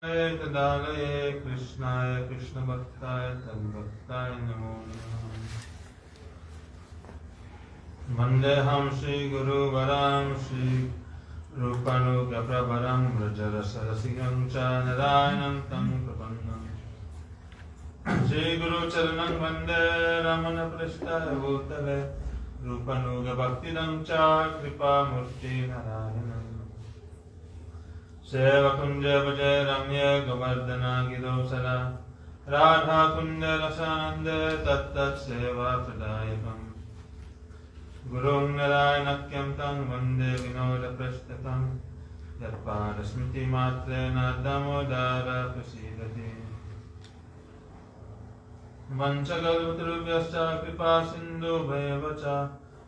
Tadalaya Krishnaya Krishna Bhaktaya Tadbhaktaya Namo Namaha. Vandeham Shri Guru Varam Shri Rupanuga Prabharam Vrajarasarasiyam Cha Narayanam Tam Prapannam Shri Guru Charanam Vande Ramana Prasthaya Bhutale Rupanuga Bhaktidam Cha Kripa Murti Narayanam Seva Kunja Vajay Ramya Govardhana Gidosara Radha Kunja Rasananda Tattat Seva Pradayakam Gurung Narayanakyam Tang Vande Vinoda Prashtatam Yatpada Smriti Matrena Damodara Prasidati Vanchakalpatarubhyascha Kripa Sindhu Bhayavacha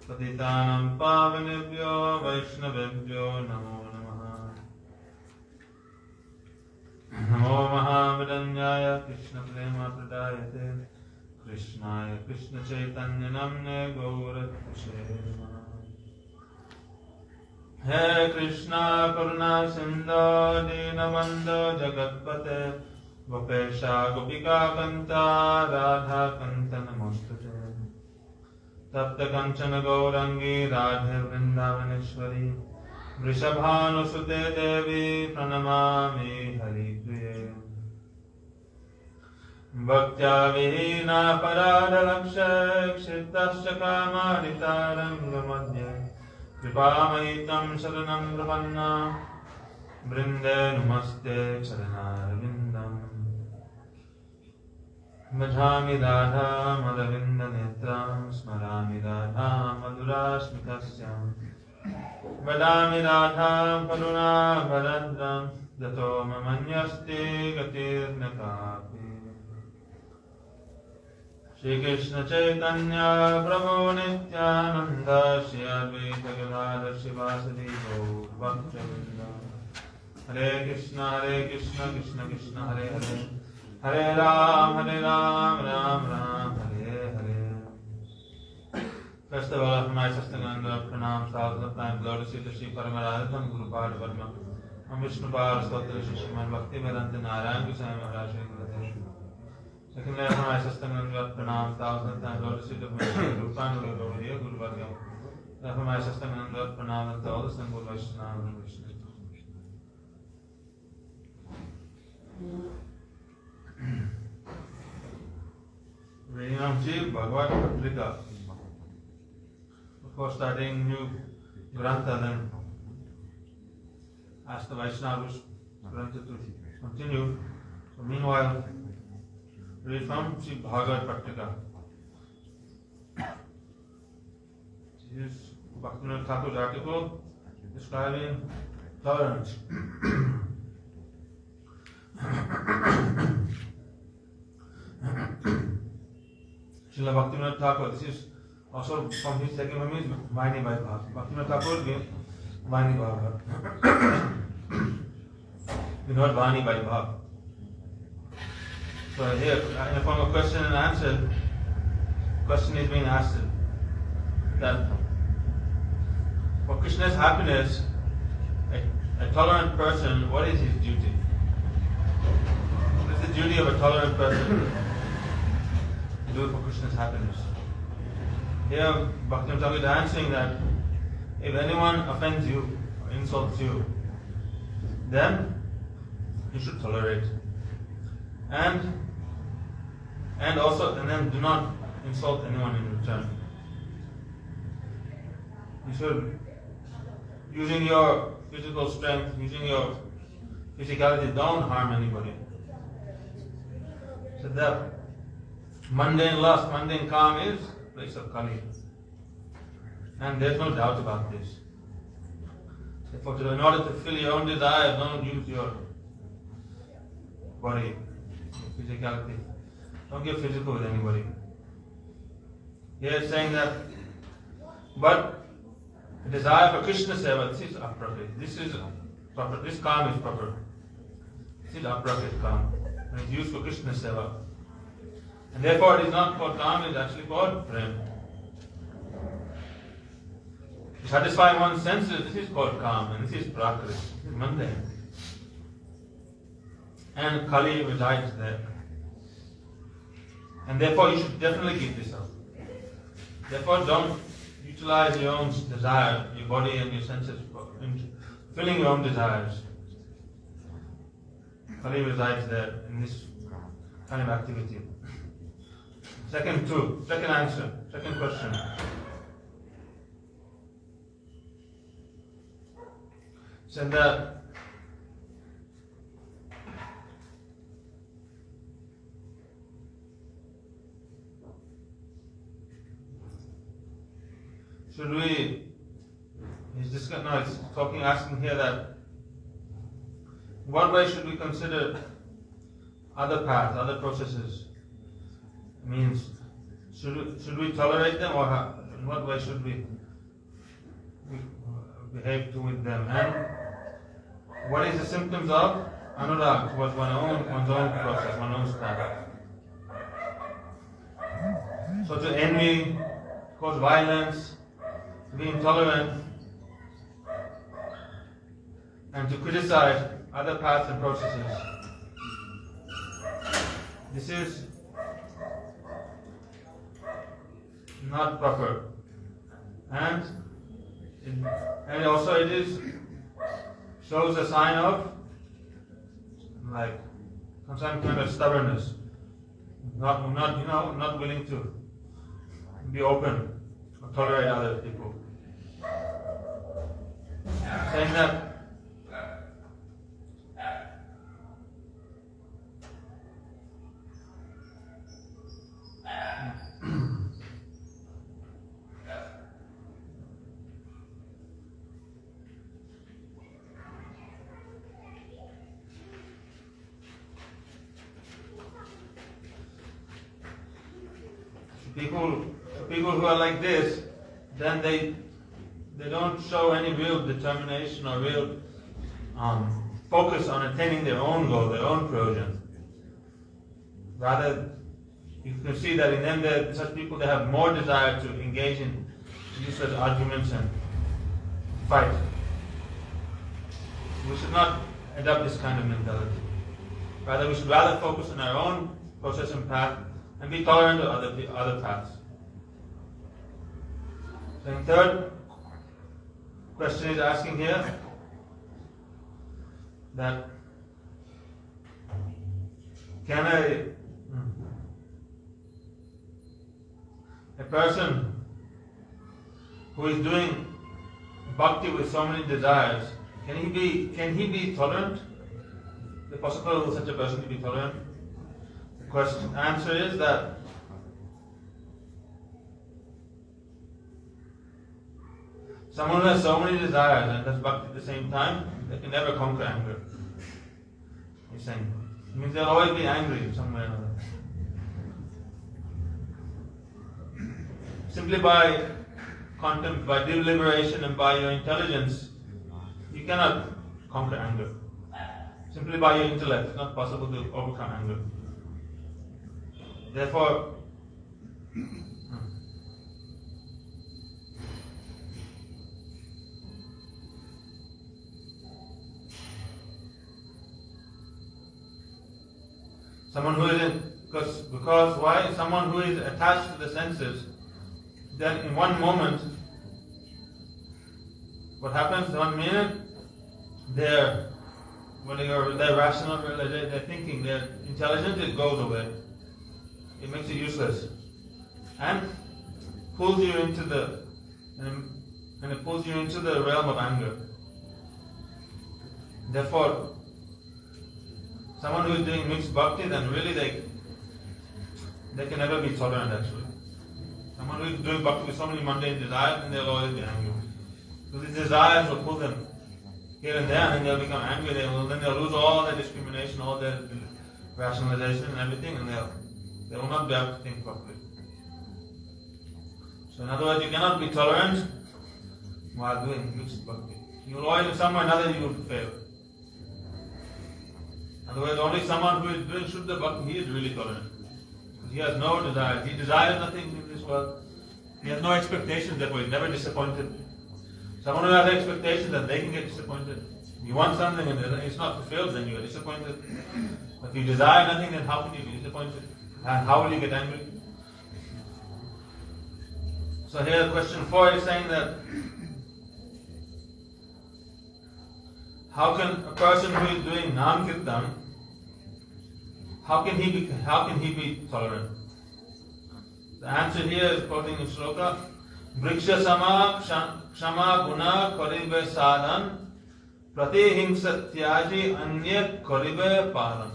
Patitanam Pavanebhyo Vaishnavebhyo Namo Namo Mahavadanyaya Krishna Prema Pradayate Krishnaya Krishna Chaitanya Namne Gaurakshe He Krishna Karuna Sindhu Dinavandhu Jagatpate Gopesha Gopika Kanta Radha Kanta Namostute Tapta Kanchana Gaurangi Radhe Vrindavaneshwari Vrishabhanusute Devi Pranamami Hari Priye Bhaktya Vihina Parada Laksha Kshitasya Kamaritaram Gamadya Kripamayitam Sharanam Prapanna Brinde Namaste Charanarvindam Bhajami Radha Madhavinda Netram Smarami Radha Madhurasmikasyam Vadami Radham Karuna Bharadram Dato Mamanyasti Gatir Nakapi Shri Krishna Chaitanya Prabhu Nityananda Shri Advaita Gadadhar Shivasadi Gaur Bhaktivinoda Hare Krishna Krishna Krishna Hare Hare Hare Ram Ram Ram Hare Hare. First of all, my Sastananda Pranam thousands of times, Lord Sita Shri Paramaradham Guru Pada Parma Am Vishnu Pada Stotra Shri Shriman Bhakti Vedanta Narayan Goswami Maharaj Shri Gurudev. Secondly, my Sastananda Pranam thousands of times, Lord Sita Rupan Guru Vargam. Therefore, my Sastananda Pranam and all the Sangul Vaishnava and Vishnu. Reading of Sri Bhagavad Patrika. Before starting new Grantha, then ask the Vaishnavas Grantha to continue. So meanwhile, read from Sri Bhagavad Patrika. This is Bhaktivinoda Thakur's article describing tolerance. Srila Bhaktivinoda Thakur, this is also from his second name is Vaini Vaibhav. Bhaktivinoda Thakur gave Vaini Vaibhav. You know what Vaini Vaibhav? So here, in the form of question and answer, question is being asked that for Krishna's happiness, a tolerant person, what is his duty? What is the duty of a tolerant person to do for Krishna's happiness? Here, Bhaktivinoda Thakur is answering that if anyone offends you or insults you, then you should tolerate. And then do not insult anyone in return. You should, using your physical strength, using your physicality, don't harm anybody. So that mundane lust, mundane calm is place of Kali. And there's no doubt about this. Therefore, in order to fill your own desires, don't use your body, your physicality. Don't get physical with anybody. Here it's saying that, but the desire for Krishna seva, this is appropriate. This is proper. This calm is proper. This is appropriate calm. And it's used for Krishna seva. And therefore it is not called calm, it is actually called prem. To satisfy one's senses, this is called calm, and this is prakrit, this is mundane. and Kali resides there. And therefore you should definitely keep this up. Therefore don't utilize your own desire, your body and your senses, in filling your own desires. Kali resides there in this kind of activity. Second answer, second question. Said that should we, it's asking here that in what way should we consider other paths, other processes? It means, should we tolerate them, or in what way should we behave with them? And what is the symptoms of anurag towards one's own process, one's own path? So to envy, cause violence, to be intolerant, and to criticize other paths and processes. This is not proper. And also it shows a sign of some kind of stubbornness. Not willing to be open or tolerate other people. Saying that people who are like this, then they don't show any real determination or real focus on attaining their own goal, their own provision. Rather, you can see that in them, such people, they have more desire to engage in useless arguments and fight. We should not adopt this kind of mentality. Rather, we should focus on our own process and path and be tolerant of other paths. The third question is asking here that can a person who is doing bhakti with so many desires, can he be tolerant? Is it possible for such a person to be tolerant? The answer is that someone who has so many desires and does bhakti at the same time, they can never conquer anger. He's saying, it means they'll always be angry in some way or another. Simply by contempt, by deliberation and by your intelligence, you cannot conquer anger. Simply by your intellect, it's not possible to overcome anger. Therefore, someone who is because why? Someone who is attached to the senses, then in one moment, what happens? 1 minute, their rational, their thinking, their intelligence, it goes away. It makes it useless, and pulls you into the realm of anger. Therefore, someone who is doing mixed bhakti, then really they can never be tolerant actually. Someone who is doing bhakti with so many mundane desires, then they'll always be angry. So these desires will pull them here and there, and then they'll become angry. Then they'll lose all their discrimination, all their rationalization and everything, and they will not be able to think properly. So in other words, you cannot be tolerant while doing mixed bhakti. You will always, in some way or another, you will fail. In other words, only someone who is doing Shuddha Bhakti, he is really tolerant. Because he has no desire. He desires nothing in this world. He has no expectations, therefore he is never disappointed. Someone who has expectations that they can get disappointed. You want something and it's not fulfilled, then you are disappointed. If you desire nothing, then how can you be disappointed? And how will you get angry? So here question 4 is saying that how can a person who is doing Nam Kirtan, how can he be tolerant? The answer here is quoting in Shloka, Vriksha Sama Kshama Guna Karibe Sadhan Pratihimsa Tyaji Anya Karibe Paran.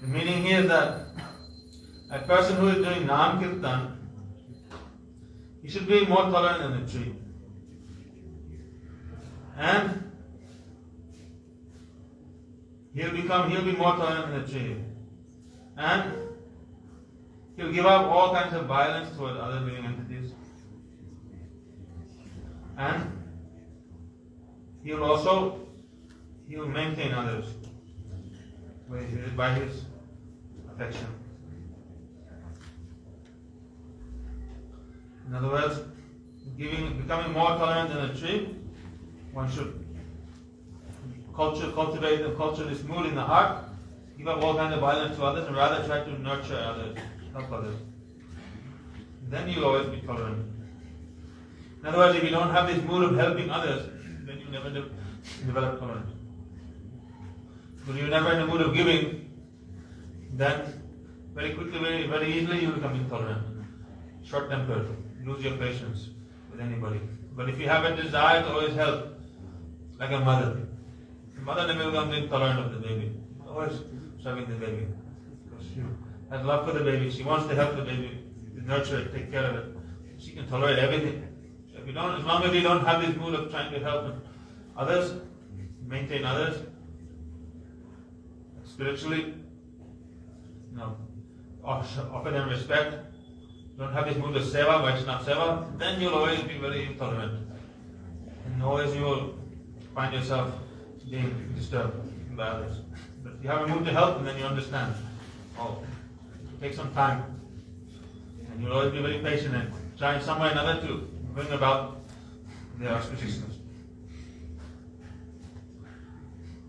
The meaning here is that a person who is doing Nam Kirtan, he should be more tolerant than a tree. And he'll be more tolerant than a tree. And he'll give up all kinds of violence toward other living entities. And he'll maintain others by his affection. In other words, becoming more tolerant than a tree, one should cultivate and culture this mood in the heart, give up all kinds of violence to others, and rather try to nurture others, help others. Then you'll always be tolerant. In other words, if you don't have this mood of helping others, then you never develop tolerance. When you're never in the mood of giving, then very quickly, very easily you become intolerant, short-tempered, lose your patience with anybody. But if you have a desire to always help, like a mother never becomes intolerant of the baby, always serving the baby. Because she has love for the baby, she wants to help the baby, nurture it, take care of it. She can tolerate everything. So if you don't, as long as you don't have this mood of trying to help others, maintain others, spiritually, offer them respect, don't have this mood of seva, Vaishnava seva, then you'll always be very intolerant. And always you will find yourself being disturbed by others. But if you have a mood to help, and then you understand, take some time. And you'll always be very patient and try in some way or another to bring about their auspiciousness.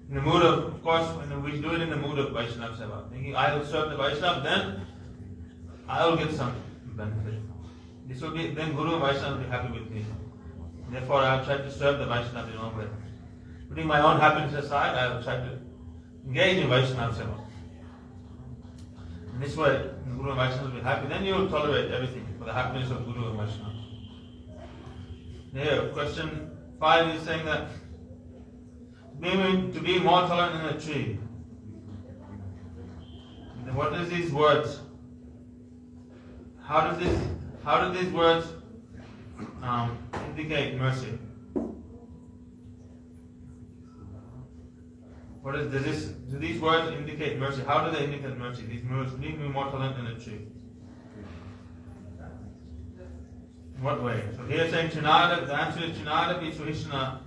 In the mood of course, when we do it in the mood of Vaishnava seva, thinking I will serve the Vaishnava, then I will get some benefit. This will be, then Guru and Vaishnava will be happy with me. Therefore, I will try to serve the Vaishnava in all way. Putting my own happiness aside, I will try to engage in Vaishnava seva. In this way, Guru and Vaishnava will be happy. Then you will tolerate everything for the happiness of Guru and Vaishnava. Here, question 5 is saying that to be more tolerant than a tree. And what is these words? How do these words indicate mercy? Do these words indicate mercy? How do they indicate mercy? These words need to be more tolerant than a tree. In what way? So here saying Chinada, the answer is Chinada Vishwahishna.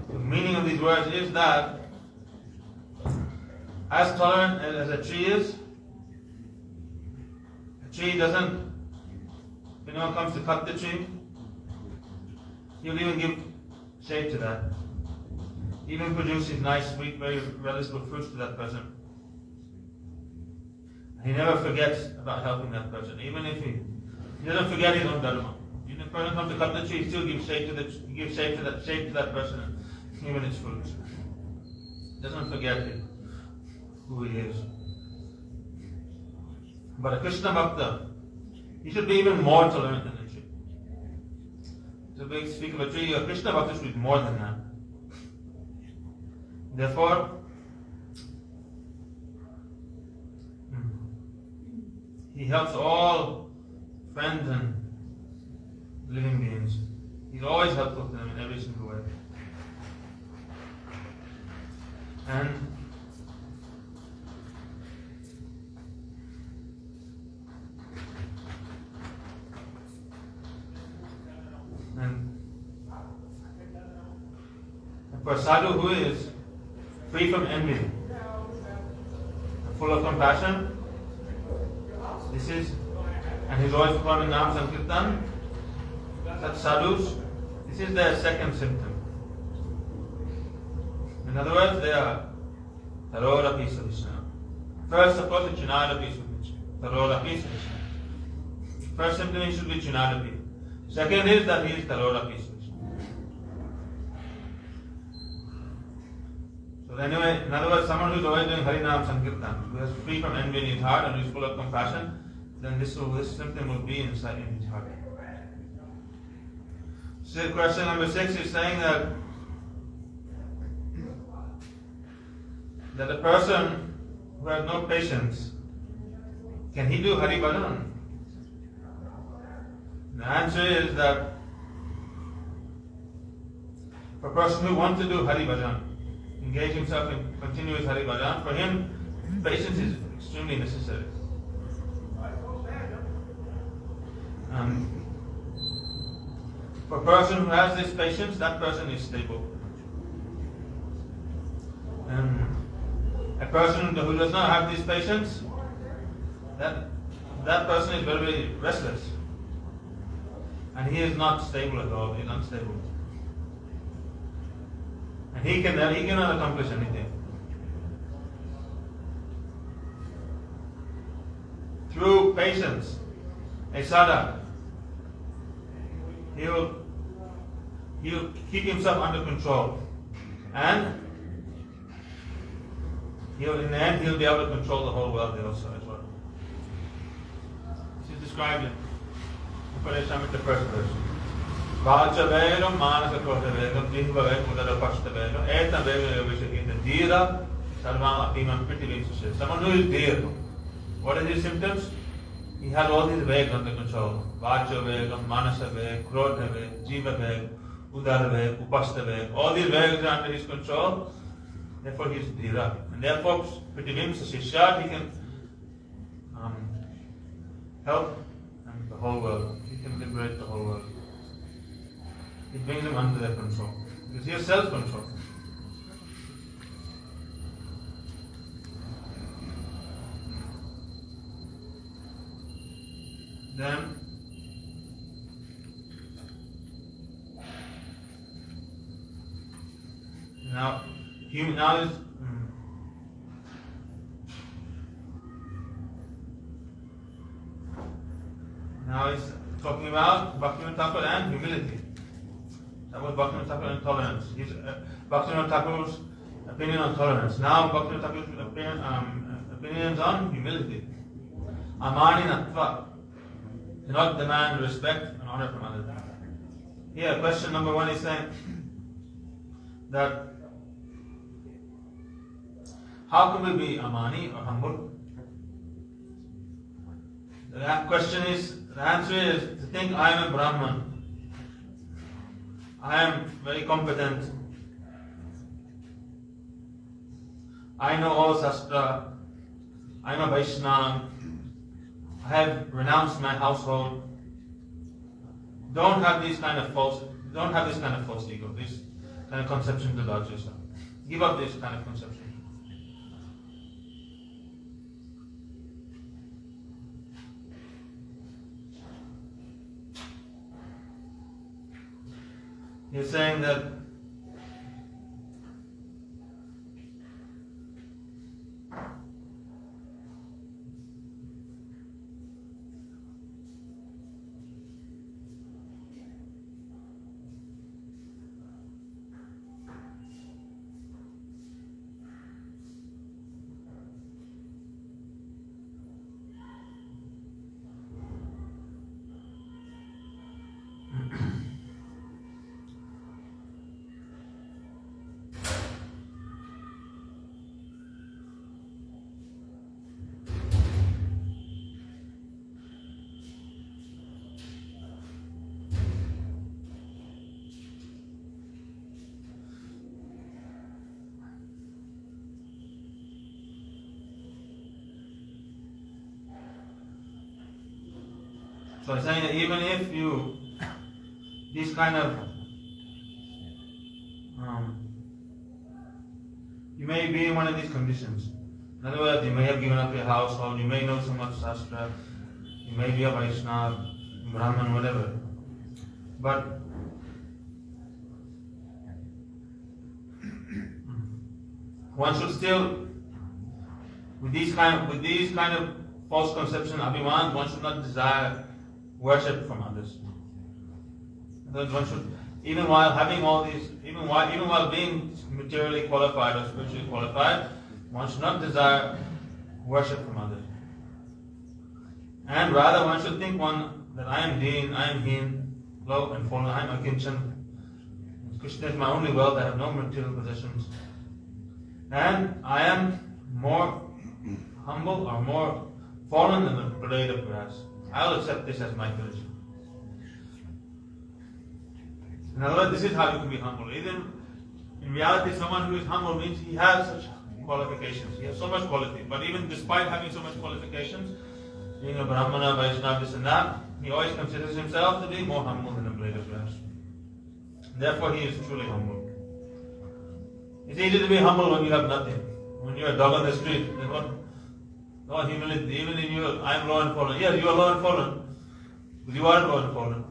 The meaning of these words is that as tolerant as a tree is, a tree doesn't, when anyone comes to cut the tree, he'll even give shade to that. Even produces nice, sweet, very relishable fruits to that person. He never forgets about helping that person, even if he doesn't forget his own dharma. Even if a person comes to cut the tree, he still gives shade to that person, even its fruits. Doesn't forget who he is. But a Krishna Bhakta, he should be even more tolerant than a tree. So we speak of a tree, a Krishna Bhakta should be more than that. Therefore, he helps all friends and living beings. He's always helpful to them in every single way. And for a sadhu who is free from envy, full of compassion, and he's always performing Nam Sankirtan, such sadhus, this is their second symptom. In other words, they are Tarorapi Krishna. First, of course, it's Chunadapi Krishna. Tarorapi Krishna. First symptom should be Chunadapi. Second is that he is Tarorapi Krishna. So anyway, in other words, someone who is always doing Harinam Sankirtan, who is free from envy in his heart and who is full of compassion, then this symptom will be inside in his heart. So question number 6 is saying that a person who has no patience, can he do Hari Bhajan? The answer is that for a person who wants to do Hari Bhajan, engage himself in continuous Hari Bhajan, for him, patience is extremely necessary. For a person who has this patience, that person is stable. And a person who does not have this patience, that person is very, very restless. And he is not stable at all, he is unstable. And he cannot accomplish anything. Through patience, a sadhak, he'll keep himself under control. And in the end, he'll be able to control the whole world also as well. This is described in Upanishad with the first verse. Vacha vegam, manasa kota vegam, jihva vegam, udara pashta vegam, etam vegam vishakita dhira, sarvam atimam pritivim sushe. Someone who is dhir, what are his symptoms? He has all these vegs under control. Vacha vegam, manasa vegam, krodha vegam, jiva vegam, udara vegam, upashta vegam. All these vegs are under his control. Therefore, he is dhira. And therefore, pritivim sushe, he can help the whole world. He can liberate the whole world. It brings him under their control. Because he has self-control. Then, now he's talking about Bhaktivinoda Thakur and humility. That was Bhaktivinoda Thakur and tolerance. Bhaktivinoda Thakur's opinion on tolerance. Now Bhaktivinoda Thakur's opinions on humility. Amani Natva. Do not demand respect and honor from others. Here, question number 1 is saying that how can we be Amani or humble? The answer is to think I am a Brahman. I am very competent. I know all Shastra. I am a Vaishnava. I have renounced my household. Don't have this kind of false ego, this kind of conceptions about yourself. Give up this kind of conception. He's saying that so I'm saying that even if this kind of, you may be in one of these conditions. In other words, you may have given up your household, you may know so much Shastra, you may be a Vaishnava, Brahman, whatever. But one should still With these kind of false conceptions, abhiman, one should not desire worship from others. One should, even while having all these, even while being materially qualified or spiritually qualified, one should not desire worship from others. And rather, one should think that I am Deen, I am Heen, low and fallen, I am Akinchan. Krishna is my only wealth, I have no material possessions. And I am more humble or more fallen than the blade of grass. I'll accept this as my condition. In other words, this is how you can be humble. Even in reality, someone who is humble means he has such qualifications. He has so much quality. But even despite having so much qualifications, being a Brahmana, Vaishnava, this and that, he always considers himself to be more humble than a blade of grass. Therefore, he is truly humble. It's easy to be humble when you have nothing. When you're a dog on the street, then what? No humility. Even in you, I am low and fallen. Yes, you are low and fallen. But you are low and fallen.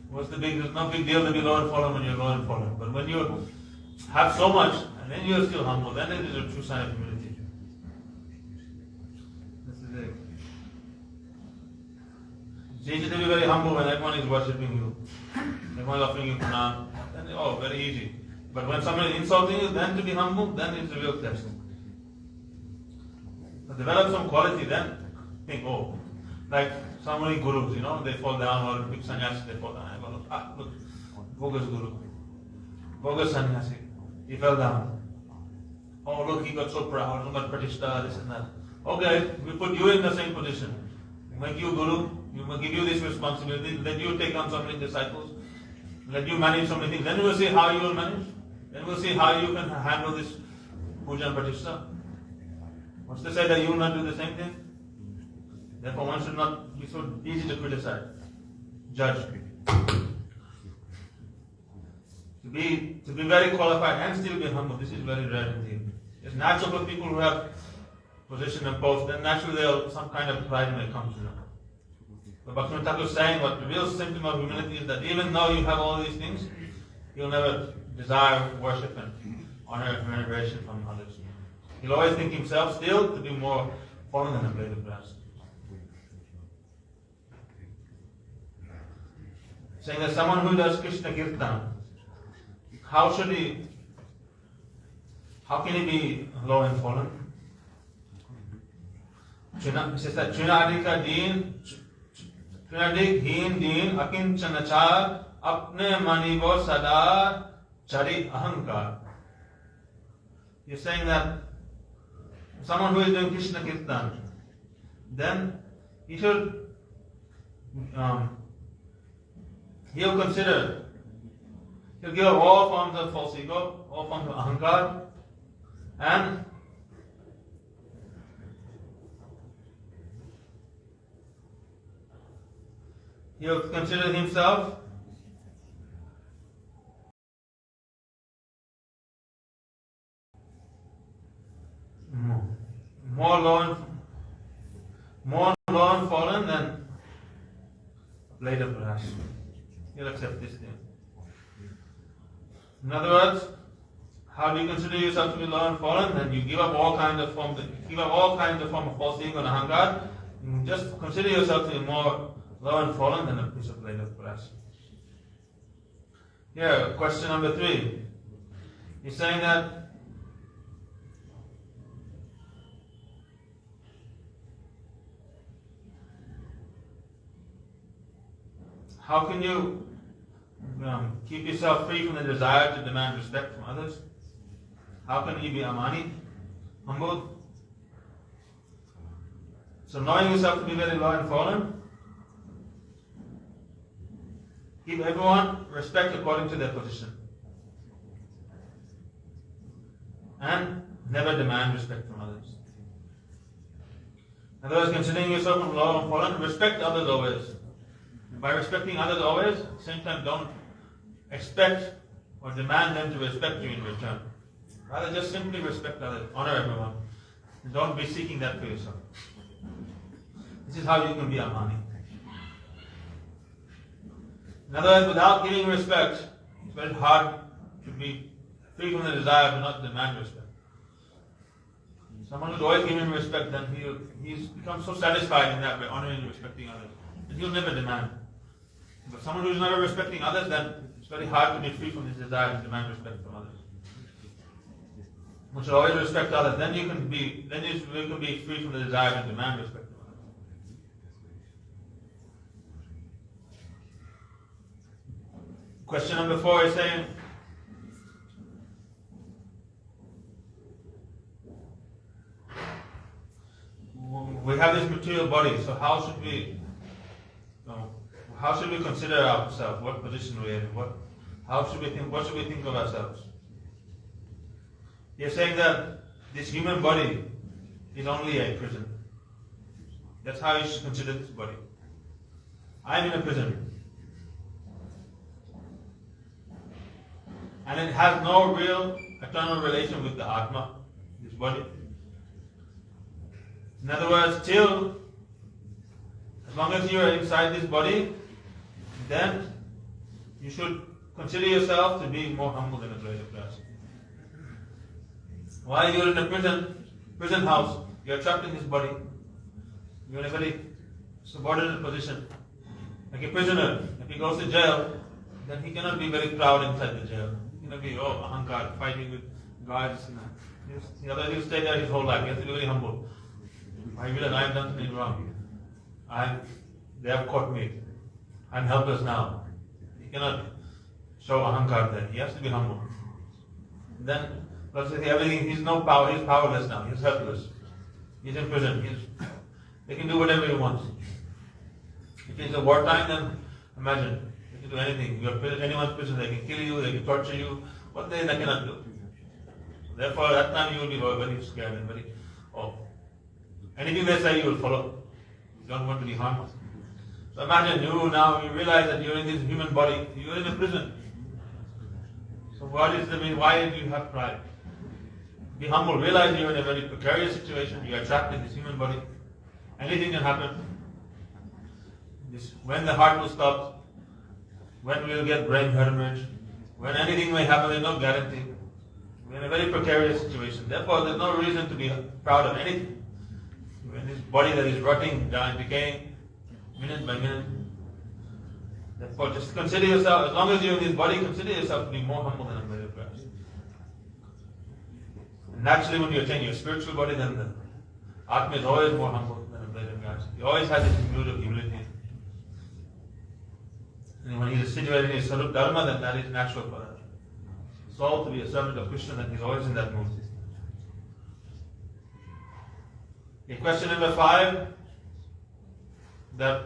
There's no big deal to be low and fallen when you're low and fallen. But when you have so much, and then you're still humble, then it is a true sign of humility. This is it. It's easy to be very humble when everyone is worshipping you. Everyone is offering you pranam. Then, very easy. But when someone is insulting you, then to be humble, then it's a real test. But develop some quality, then think, like so many gurus, they fall down, or big sannyasis, they fall down. Look, bogus guru, bogus sannyasi, he fell down. Oh, look, he got so proud, he got pratishtha, this and that. Okay, we put you in the same position. We make you guru, we give you this responsibility, let you take on so many disciples, let you manage so many things. Then we'll see how you will manage. Then we'll see how you can handle this puja and pratishtha. What's to say that you will not do the same thing? Therefore, one should not be so easy to criticize, judge. To be very qualified and still be humble, this is very rare indeed. It's natural for people who have position and post, then naturally some kind of pride may come to them. But Bhaktivinoda Thakur is saying what the real symptom of humility is that even though you have all these things, you'll never desire worship and honor and veneration from others. He'll always think himself still to be more fallen than a blade of grass. Saying that someone who does Krishna Kirtan, how can he be low and fallen? It says that Trinadika Deen, Trinadik Heen Deen, Akinchanacha, Apne Manivo Sada Chari Ahankar. He's saying that someone who is doing Krishna Kirtan, then he should he'll consider, he'll give up all forms of false ego, all forms of ahankar, and he'll consider himself more low and fallen than a blade of grass. He'll accept this thing. In other words, how do you consider yourself to be low and fallen? Then you give up all kinds of form of false ego and ahankar. You just consider yourself to be more low and fallen than a piece of blade of grass. Here, question number 3. He's saying that how can you keep yourself free from the desire to demand respect from others? How can you be amani, humble? So knowing yourself to be very low and fallen, give everyone respect according to their position. And never demand respect from others. In other words, considering yourself low and fallen, respect others always. By respecting others always, at the same time don't expect or demand them to respect you in return. Rather just simply respect others, honor everyone. And don't be seeking that for yourself. This is how you can be amani. In other words, without giving respect, it's very hard to be free from the desire to not demand respect. Someone who's always giving respect, then he's become so satisfied in that way, honoring and respecting others, that he'll never demand. But someone who's never respecting others, then it's very hard to be free from this desire to demand respect from others. One should always respect others. Then you can be free from the desire to demand respect from others. Question number 4 is saying, we have this material body, so how should we consider ourselves? What position we're in? What should we think of ourselves? You're saying that this human body is only a prison. That's how you should consider this body. I'm in a prison. And it has no real eternal relation with the Atma, this body. In other words, as long as you are inside this body, then you should consider yourself to be more humble than a blade of grass. While you're in a prison house, you're trapped in this body. You're in a very subordinate position. Like a prisoner, if he goes to jail, then he cannot be very proud inside the jail. He cannot be, ahankar, fighting with guards. He'll stay there his whole life. He has to be very humble. I have done something wrong. They have caught me. I'm helpless now. He cannot show ahankar there. He has to be humble. Then, let's say everything, he's no power, he's powerless now, he's helpless. He's in prison. They can do whatever he wants. If it's a wartime, then imagine, they can do anything. You're anyone's prison, they can kill you, they can torture you. What they cannot do. Therefore, at that time you will be very scared and very, anything they say you will follow. You don't want to be harmed. So imagine you realize that you're in this human body, you're in a prison. So why do you have pride? Be humble, realize you're in a very precarious situation, you are trapped in this human body. Anything can happen. When the heart will stop, when we will get brain hemorrhage, when anything may happen, there's no guarantee. We're in a very precarious situation. Therefore, there's no reason to be proud of anything. We're in this body that is rotting, dying, decaying, minute by minute. Therefore, just consider yourself, as long as you're in this body, consider yourself to be more humble than a blade of grass. And naturally, when you attain your spiritual body, then the Atma is always more humble than a blade of grass. He always has this mood of humility. And when he is situated in his Sarup Dharma, then that is natural for that. Soul to be a servant of Krishna, then he's always in that mood. Okay, question number 5. That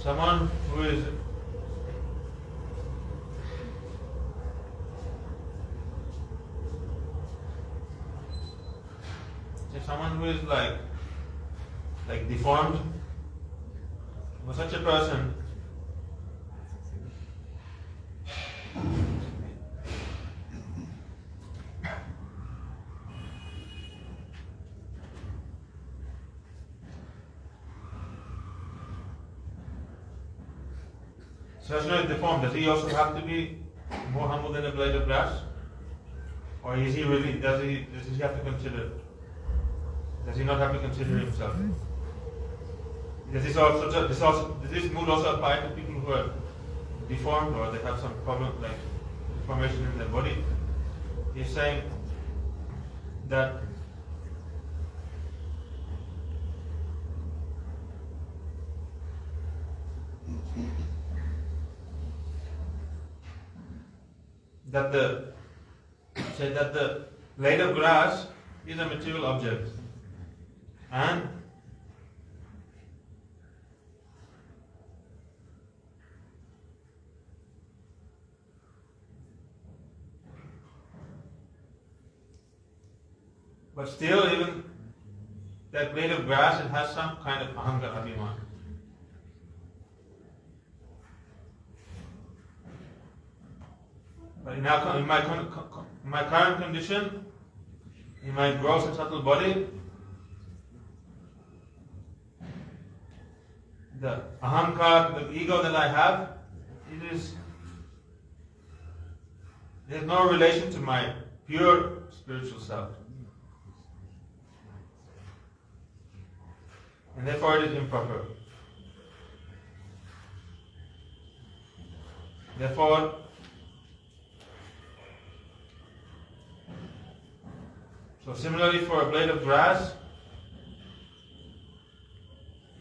someone who is like deformed, for such a person, Srasna is deformed. Does he also have to be more humble than a blade of grass? Or is he really, does he have to consider, does he not have to consider himself? Does this mood also apply to people who are deformed or they have some problem like deformation in their body? He's saying that the blade of grass is a material object, and but still, even that blade of grass, it has some kind of ahankar, abhiman. But in my current condition, in my gross and subtle body, the ahankar, the ego that I have, there's no relation to my pure spiritual self. And therefore it is improper. Therefore, so similarly for a blade of grass,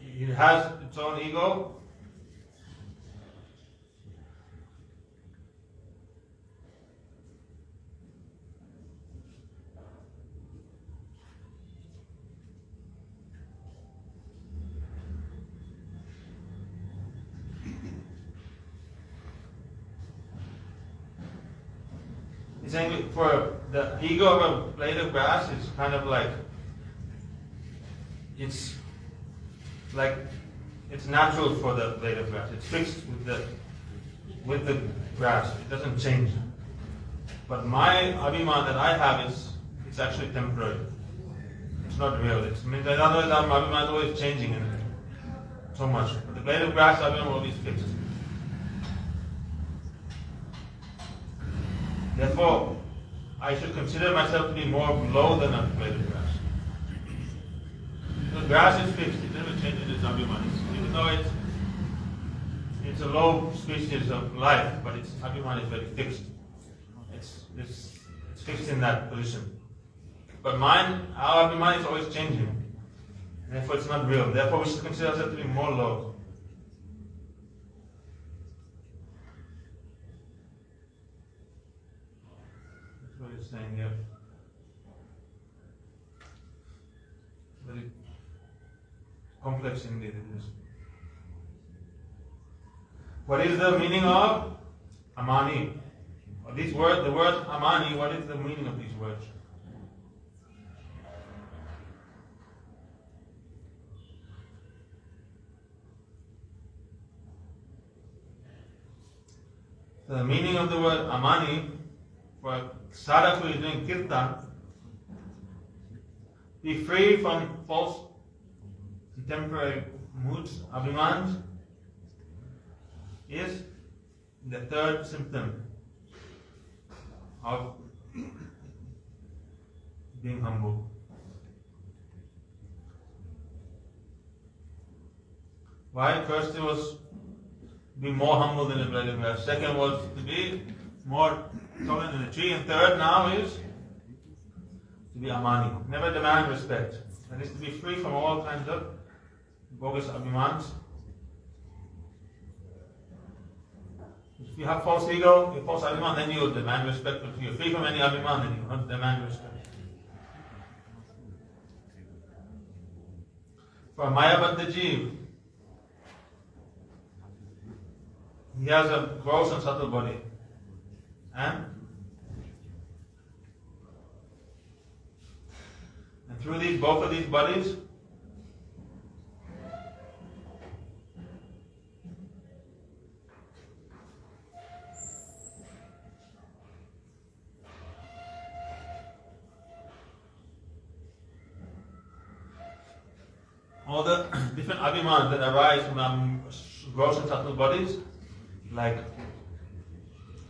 it has its own ego. He's saying for the ego of a blade of grass is kind of like it's natural for the blade of grass. It's fixed with the grass. It doesn't change. But my abhiman that I have it's actually temporary. It's not real. In other words, my abhiman is always changing in it so much. But the blade of grass abhiman will always fixed. Therefore, I should consider myself to be more low than a blade of grass. The grass is fixed, it never changes its abhiman. Even though it's a low species of life, but its abhiman is very fixed. It's fixed in that position. But our abhiman is always changing. Therefore, it's not real. Therefore, we should consider ourselves to be more low. What he's saying here. Very complex indeed it is. What is the meaning of amani? Or the word amani, what is the meaning of these words? So the meaning of the word amani, for a sadhak who is doing kirtan, be free from false and temporary moods, abhimans, is the third symptom of being humble. Why? First it was to be more humble than a blade of grass. Second was to be more taller than a tree. And third now is to be amani. Never demand respect. That is to be free from all kinds of bogus abhimans. If you have false ego, false abhiman, then you will demand respect. But if you are free from any abhiman, then you will not demand respect. For a mayabadda jeev, he has a gross and subtle body. And through both of these bodies, all the different abhimans that arise from gross and subtle bodies, like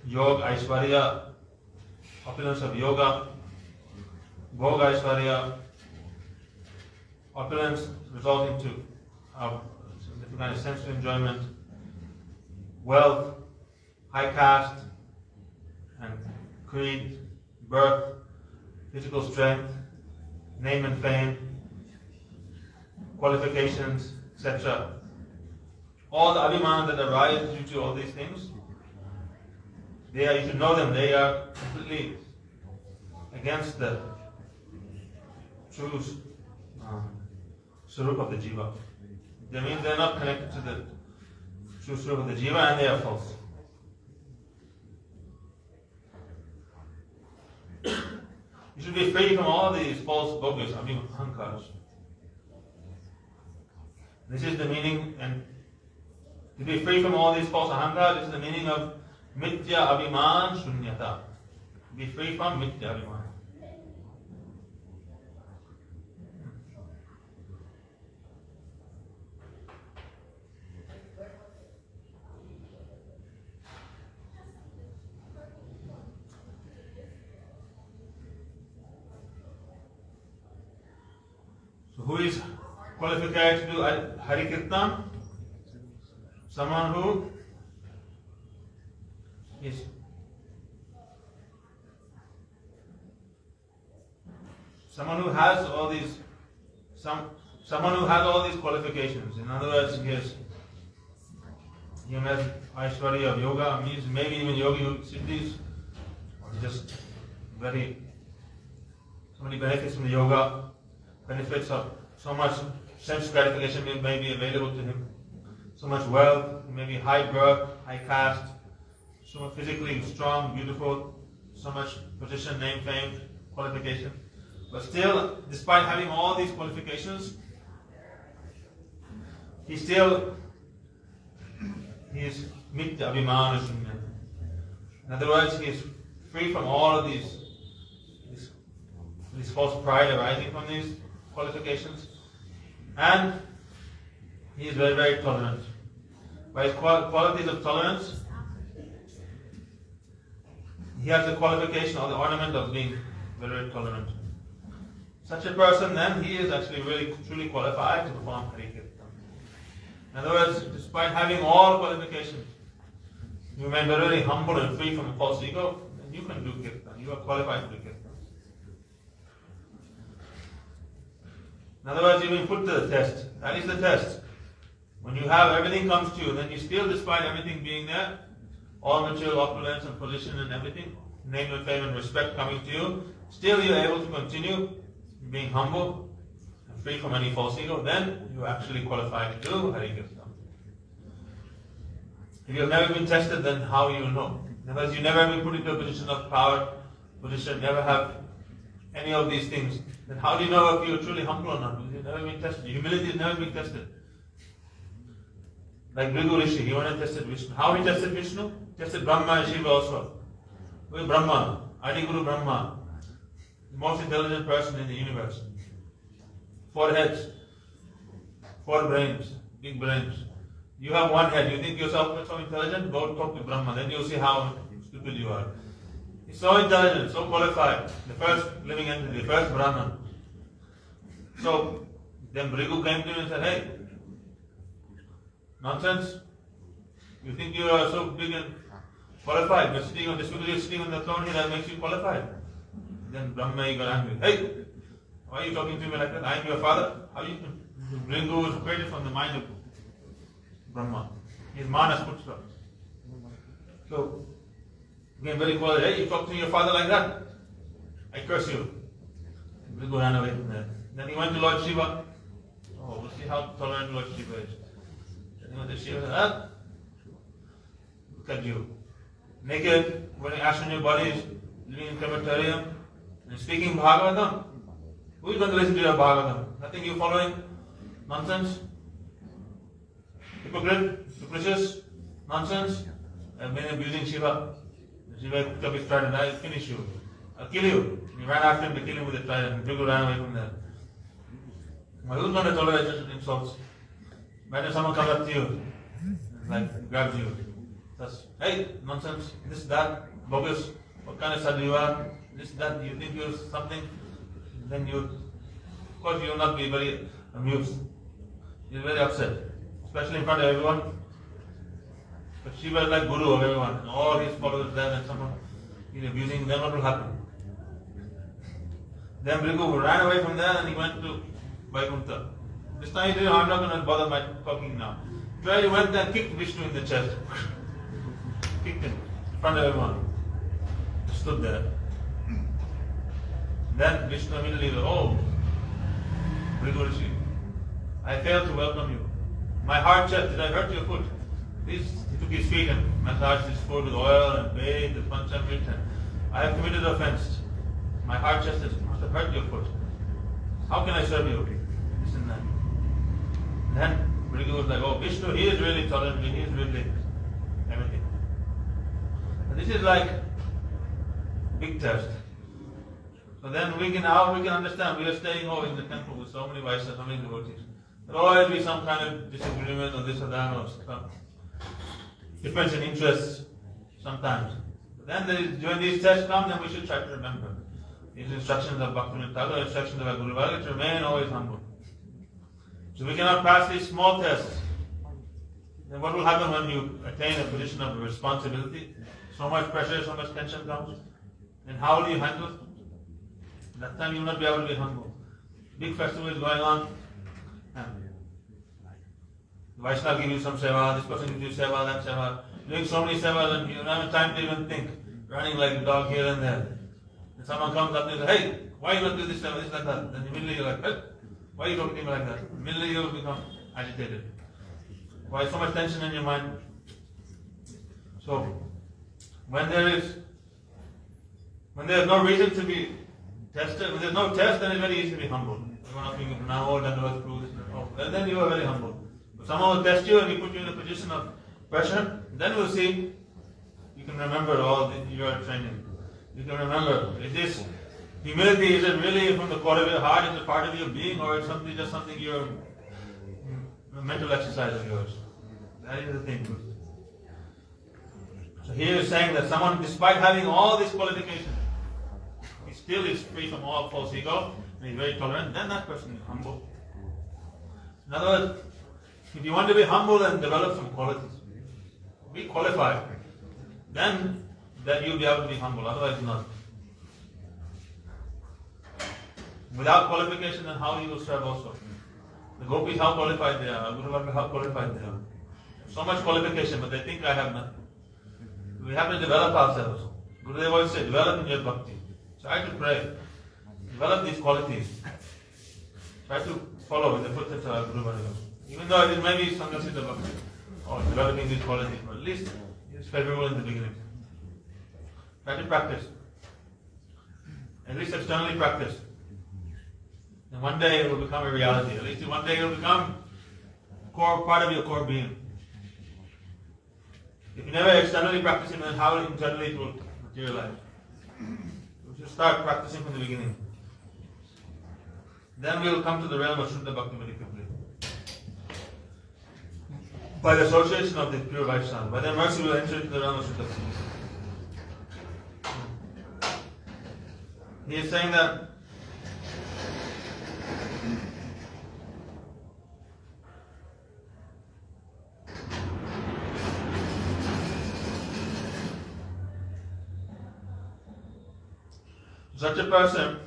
yoga, aishwarya, opulence of yoga, bhoga aishwarya, opulence resulting to different kind of sensual enjoyment, wealth, high caste, and creed, birth, physical strength, name and fame, qualifications, etc. All the abhiman that arise due to all these things, you should know them, they are completely against the true swarup of the jiva. That means they are not connected to the true swarup of the jiva, and they are false. You should be free from all these false bogus abhimankars. This is the meaning, and to be free from all these false ahankar, this is the meaning of Mithya Abhiman Shunyata. Be free from Mithya Abhiman. So who is qualified to do Hari Kirtan? Someone who is someone who has all these qualifications. In other words, he has Aishwarya of yoga, means maybe even yogi siddhis, or just so many benefits from the yoga, benefits of so much sense gratification may be available to him, so much wealth, maybe high birth, high caste, so much physically strong, beautiful, so much position, name, fame, qualification. But still, despite having all these qualifications, he is Mithya Abhimana Shunya. In other words, he is free from all of these false pride arising from these qualifications, and he is very, very tolerant. By his qualities of tolerance, he has the qualification or the ornament of being very, very tolerant. Such a person, then, he is actually really, truly qualified to perform Hari Kirtan. In other words, despite having all qualifications, you remain very, very humble and free from a false ego, then you can do Kirtan. You are qualified to do Kirtan. In other words, you've been put to the test. That is the test. When you have everything comes to you, then you still, despite everything being there, all material opulence and position and everything, name and fame and respect coming to you, still you are able to continue being humble and free from any false ego, then you are actually qualified to do Hari Kirtan. If you have never been tested, then how you will know? In other words, you never have been put into a position of power, never have any of these things, then how do you know if you are truly humble or not? Because you've never been tested. Humility has never been tested. Like Bhrigu Rishi, he went and tested Vishnu. How he tested Vishnu? Tested Brahma and Shiva also. Who is Brahma? Adi Guru Brahma. The most intelligent person in the universe. 4 heads, 4 brains, big brains. You have 1 head. You think yourself so intelligent? Go talk to Brahma. Then you'll see how stupid you are. He's so intelligent, so qualified. The first living entity, the first Brahman. So then Bhrigu came to him and said, hey, nonsense. You think you are so big and qualified, but sitting on this, because you're sitting on the throne here, that makes you qualified. Then Brahma got angry. Hey, why are you talking to me like that? I am your father. How you can? Bhrigu was created from the mind of Brahma. His manas putra. So, again, very quiet. Hey, you talk to your father like that? I curse you. Bhrigu ran away from there. Then he went to Lord Shiva. Oh, we'll see how tolerant Lord Shiva is. Then he went to Shiva and said, look at you. Naked, wearing ash on your bodies, living in crematorium, and speaking Bhagavatam. Who is going to listen to your Bhagavatam? Nothing you following? Nonsense? Hypocrite? Capricious? Nonsense? I've been abusing Shiva. Shiva picked up his trident. I'll finish you. I'll kill you. He ran after him to kill him with a trident. Bhrigu ran away from there. Well, who's going to tolerate such insults? Imagine someone comes up to you, like grabs you. Says, hey, nonsense, this, that, bogus, what kind of sadhu you are, this, that, you think you're something, then you, of course you will not be very amused. You're very upset, especially in front of everyone. But Shiva is like guru of everyone, and all his followers there, and someone is abusing them, what will happen? Then Bhrigu ran away from there and he went to Vaikuntha. This time he said, I'm not going to bother my talking now. So he went there and kicked Vishnu in the chest. Kicked him in front of everyone. Stood there. Then Vishnu immediately said, oh, Bhrigu Rishi, I failed to welcome you. My hard chest, did I hurt your foot? He took his feet and massaged his foot with oil and bathed with panchamrit, and I have committed offense. My hard chest must have hurt your foot. How can I serve you? This and that. Then Prabhu was like, oh, Vishnu, he is really tolerant, he is really everything. But this is like big test. So then we can understand. We are staying in the temple with so many Vaishnavas, so many devotees. There will always be some kind of disagreement or this or that or some difference in interests sometimes. But then when these tests come, then we should try to remember these instructions of Bhaktivinoda Thakur, instructions of our Guru Varga, to remain always humble. So we cannot pass these small tests. Then what will happen when you attain a position of responsibility? So much pressure, so much tension comes. Then how will you handle it? That time you will not be able to be humble. Big festival is going on. The Vaishnava give you some seva, this person gives you seva, that seva. Doing so many sevas and you don't have time to even think. Running like a dog here and there. And someone comes up and says, hey, why you not do this seva, this like that? Then immediately you're like, hey, why are you talking to me like that? Immediately you will become agitated. Why so much tension in your mind? So, when there is no reason to be tested, when there is no test, then it's very easy to be humble. And then you are very humble. If someone will test you and you put you in a position of pressure, then we'll see, you can remember all your training. You can remember, is this humility, is it really from the core of your heart, is it part of your being, or is it just something a mental exercise of yours? That is the thing. So here is saying that someone, despite having all these qualifications, he still is free from all false ego, and he's very tolerant, then that person is humble. In other words, if you want to be humble and develop some qualities, be qualified, then you'll be able to be humble, otherwise not. Without qualification, then how you will serve also? The gopis, how qualified they are, Guru Varga, how qualified they are. So much qualification, but they think I have nothing. We have to develop ourselves. Gurudev always said, develop in your bhakti. Try to pray. Develop these qualities. Try to follow in the footsteps of our Guru Varga. Even though it may be Sanghasiddha bhakti, or developing these qualities, but at least it's favorable in the beginning. Try to practice. At least externally practice. And one day it will become a reality. At least one day it will become part of your core being. If you never externally practice it, then how internally it will materialize? We should start practicing from the beginning. Then we will come to the realm of Shuddha Bhakti very quickly. By the association of the pure Vaishnava, by their mercy we will enter into the realm of Shuddha Bhakti. He is saying that such a person,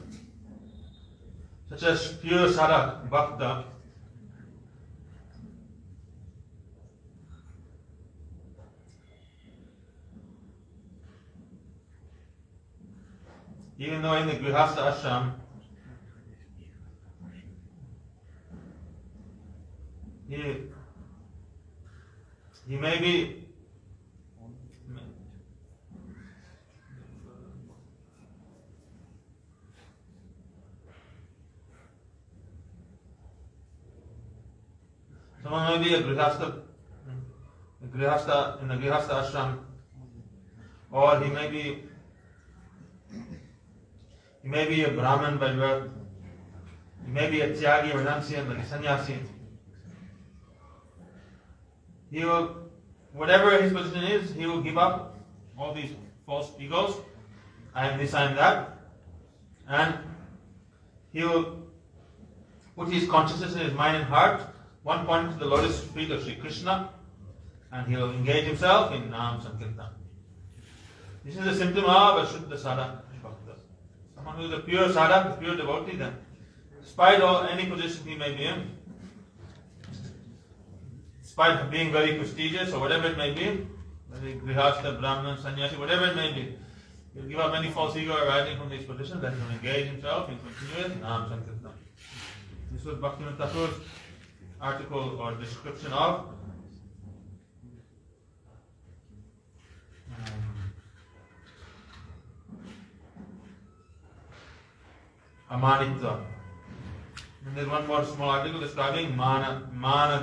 such as pure sadhak, bhakta, even though in the Grihastha ashram, he may be someone may be a Grihastha in the Grihastha ashram, or he may be a Brahmin by birth, he may be a Tyagi, renunciant, like a sannyasi. He will, whatever his position is, he will give up all these false egos, I am this, I am that, and he will put his consciousness in his mind and heart, one point to the lotus feet of Sri Krishna, and he will engage himself in Nam Sankirtan. This is a symptom of a Shuddha Sadhak Bhakta. Someone who is a pure sadhak, a pure devotee, then, despite any position he may be in, despite being very prestigious or whatever it may be, whether Grihastha, Brahman, Sannyasi, whatever it may be, he'll give up any false ego arising from these positions, then he'll engage himself in continuous Nam Sankirtan. This was Bhaktivinoda Thakur's article or description of Amanitva. And there's one more small article describing mana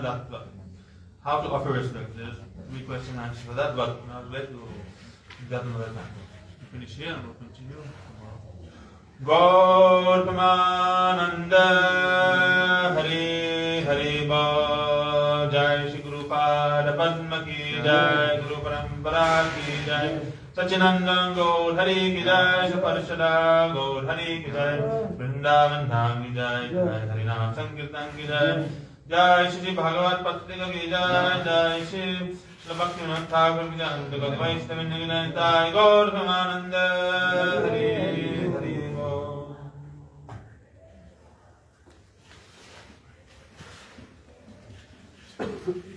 dattva, how to offer respect. There's 3 question and answers for that, but I'll wait to get another time. We finish here and we'll continue tomorrow. Gaur Pramananda Hari Hari Ba Jai Shri Guru Pada Padma Ki Jai Guru Parampara Ki Jai Sachinandan Gaur Hari Ki Jai Saparshada Gaur Hari Ki Jai Vrindavan Dham Ki Jai Jai Harinam Sankirtan Ki Jai Jai Shri Bhagavat Patrika Ki Jai Jai Shri Bhaktivinoda Thakur Ki Jai Jagat Vaishnavin Ki Jai Jai Gaur Pramananda Hari Hari Thank you.